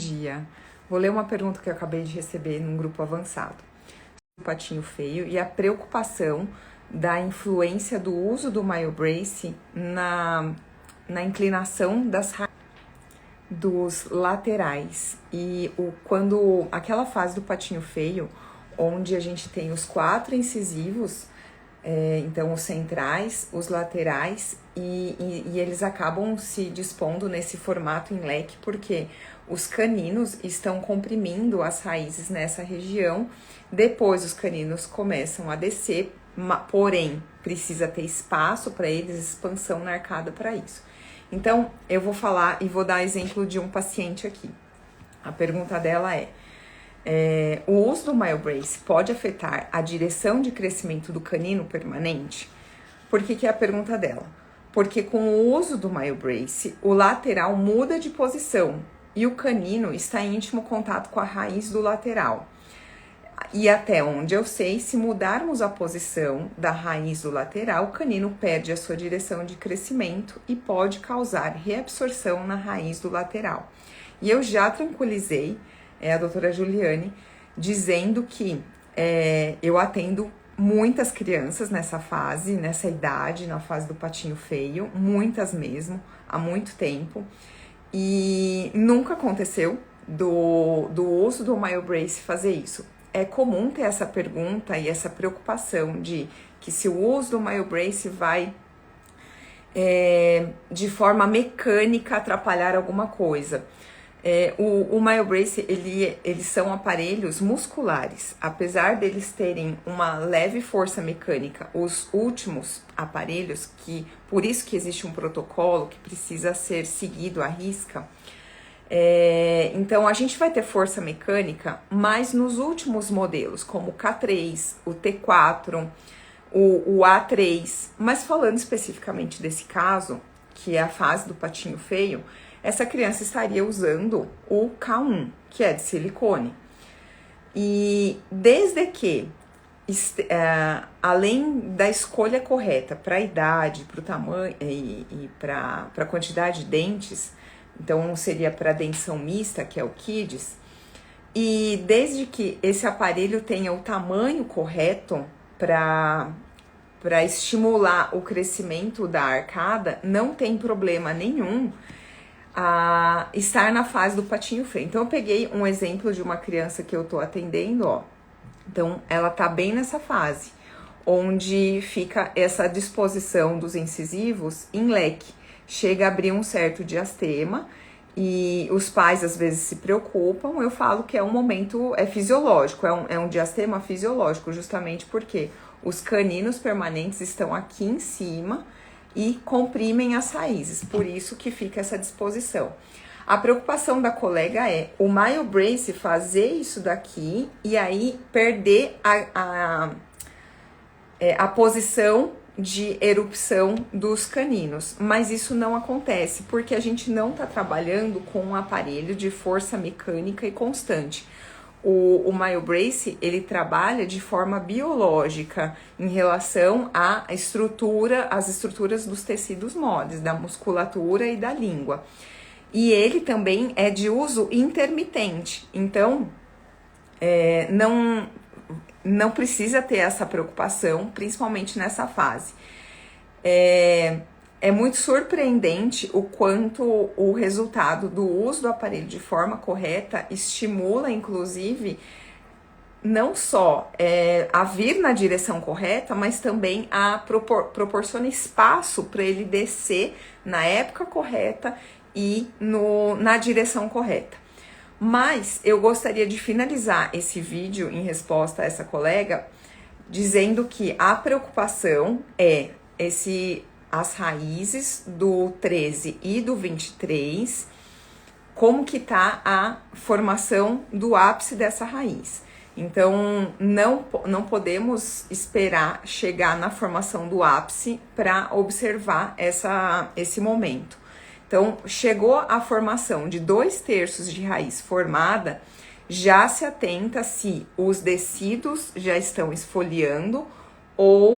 dia. Vou ler uma pergunta que eu acabei de receber num grupo avançado. O patinho feio e a preocupação da influência do uso do MyoBrace na inclinação dos laterais. E quando aquela fase do patinho feio, onde a gente tem os 4 incisivos, então os centrais, os laterais, e eles acabam se dispondo nesse formato em leque, porque os caninos estão comprimindo as raízes nessa região, depois os caninos começam a descer, porém precisa ter espaço para eles, expansão na arcada para isso. Então eu vou falar e vou dar exemplo de um paciente aqui. A pergunta dela o uso do MyoBrace pode afetar a direção de crescimento do canino permanente? Por que é a pergunta dela? Porque com o uso do MyoBrace, o lateral muda de posição e o canino está em íntimo contato com a raiz do lateral. E até onde eu sei, se mudarmos a posição da raiz do lateral, o canino perde a sua direção de crescimento e pode causar reabsorção na raiz do lateral. E eu já tranquilizei a doutora Juliane, dizendo que eu atendo muitas crianças nessa fase, nessa idade, na fase do patinho feio, muitas mesmo, há muito tempo, e nunca aconteceu do uso do MyoBrace fazer isso. É comum ter essa pergunta e essa preocupação de que se o uso do MyoBrace vai de forma mecânica atrapalhar alguma coisa. O MyoBrace, eles são aparelhos musculares, apesar deles terem uma leve força mecânica, os últimos aparelhos, por isso que existe um protocolo que precisa ser seguido à risca, então a gente vai ter força mecânica, mas nos últimos modelos, como o K3, o T4, o A3, mas falando especificamente desse caso, que é a fase do patinho feio, essa criança estaria usando o K1, que é de silicone. E desde que, além da escolha correta para a idade, para o tamanho e para a quantidade de dentes, então seria para a dentição mista, que é o Kids, e desde que esse aparelho tenha o tamanho correto para estimular o crescimento da arcada, não tem problema nenhum a estar na fase do patinho feio. Então eu peguei um exemplo de uma criança que eu tô atendendo, ó. Então ela tá bem nessa fase, onde fica essa disposição dos incisivos em leque. Chega a abrir um certo diastema e os pais às vezes se preocupam. Eu falo que é um momento fisiológico, é um diastema fisiológico, justamente porque os caninos permanentes estão aqui em cima e comprimem as raízes, por isso que fica essa disposição. A preocupação da colega é o MyoBrace fazer isso daqui e aí perder a posição de erupção dos caninos, mas isso não acontece porque a gente não está trabalhando com um aparelho de força mecânica e constante. O MyoBrace, ele trabalha de forma biológica em relação às estruturas dos tecidos moles, da musculatura e da língua. E ele também é de uso intermitente, então não precisa ter essa preocupação, principalmente nessa fase. É muito surpreendente o quanto o resultado do uso do aparelho de forma correta estimula, inclusive, não só a vir na direção correta, mas também proporciona espaço para ele descer na época correta e na direção correta. Mas eu gostaria de finalizar esse vídeo em resposta a essa colega, dizendo que a preocupação é as raízes do 13 e do 23, como que tá a formação do ápice dessa raiz. Então, não podemos esperar chegar na formação do ápice para observar esse momento. Então, chegou a formação de 2/3 de raiz formada, já se atenta se os descidos já estão esfoliando ou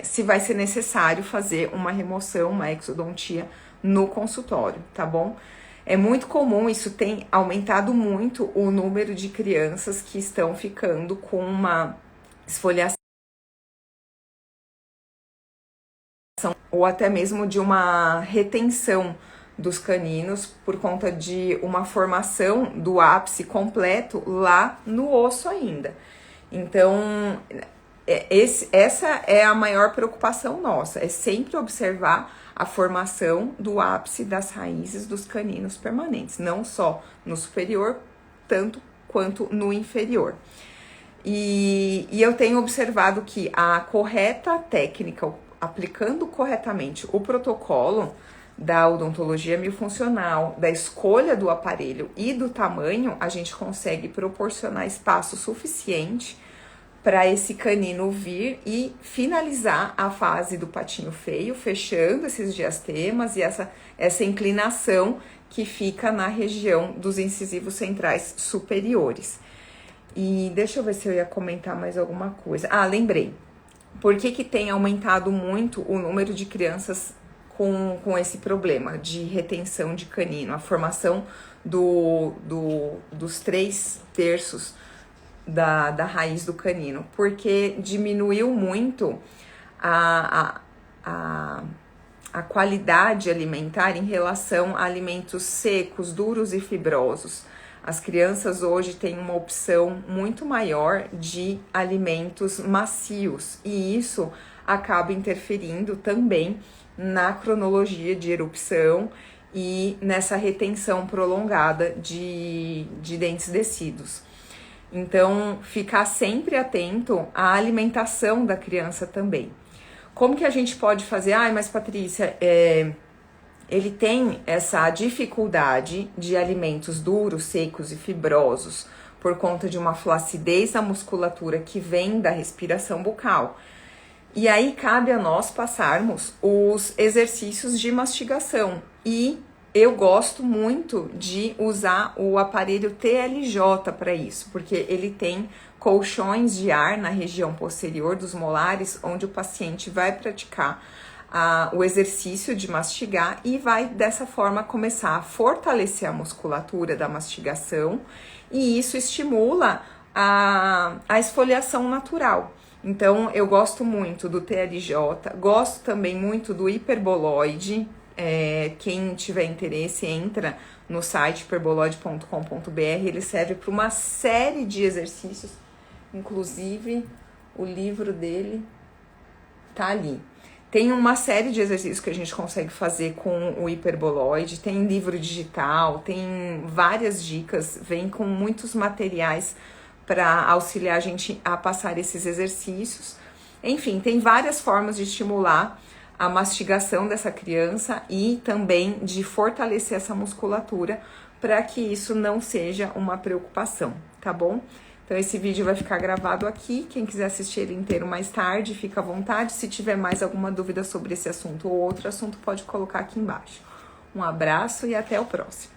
se vai ser necessário fazer uma remoção, uma exodontia no consultório, tá bom? É muito comum, isso tem aumentado muito o número de crianças que estão ficando com uma esfoliação ou até mesmo de uma retenção dos caninos por conta de uma formação do ápice completo lá no osso ainda. Então, essa é a maior preocupação nossa, é sempre observar a formação do ápice das raízes dos caninos permanentes, não só no superior, tanto quanto no inferior. E eu tenho observado que a correta técnica, aplicando corretamente o protocolo da odontologia miofuncional, da escolha do aparelho e do tamanho, a gente consegue proporcionar espaço suficiente para esse canino vir e finalizar a fase do patinho feio, fechando esses diastemas e essa inclinação que fica na região dos incisivos centrais superiores. E deixa eu ver se eu ia comentar mais alguma coisa. Ah, lembrei. Por que tem aumentado muito o número de crianças com esse problema de retenção de canino? A formação dos 3/3 da raiz do canino. Porque diminuiu muito a qualidade alimentar em relação a alimentos secos, duros e fibrosos. As crianças hoje têm uma opção muito maior de alimentos macios e isso acaba interferindo também na cronologia de erupção e nessa retenção prolongada de dentes descidos. Então, ficar sempre atento à alimentação da criança também. Como que a gente pode fazer? Mas Patrícia, ele tem essa dificuldade de alimentos duros, secos e fibrosos por conta de uma flacidez da musculatura que vem da respiração bucal. E aí cabe a nós passarmos os exercícios de mastigação. E eu gosto muito de usar o aparelho TLJ para isso, porque ele tem colchões de ar na região posterior dos molares, onde o paciente vai praticar o exercício de mastigar e vai dessa forma começar a fortalecer a musculatura da mastigação e isso estimula a esfoliação natural. Então eu gosto muito do TLJ, gosto também muito do hiperboloide. Quem tiver interesse entra no site hiperboloide.com.br, ele serve para uma série de exercícios, inclusive o livro dele tá ali. Tem uma série de exercícios que a gente consegue fazer com o hiperboloide, tem livro digital, tem várias dicas, vem com muitos materiais para auxiliar a gente a passar esses exercícios. Enfim, tem várias formas de estimular a mastigação dessa criança e também de fortalecer essa musculatura para que isso não seja uma preocupação, tá bom? Então esse vídeo vai ficar gravado aqui, quem quiser assistir ele inteiro mais tarde, fica à vontade. Se tiver mais alguma dúvida sobre esse assunto ou outro assunto, pode colocar aqui embaixo. Um abraço e até o próximo.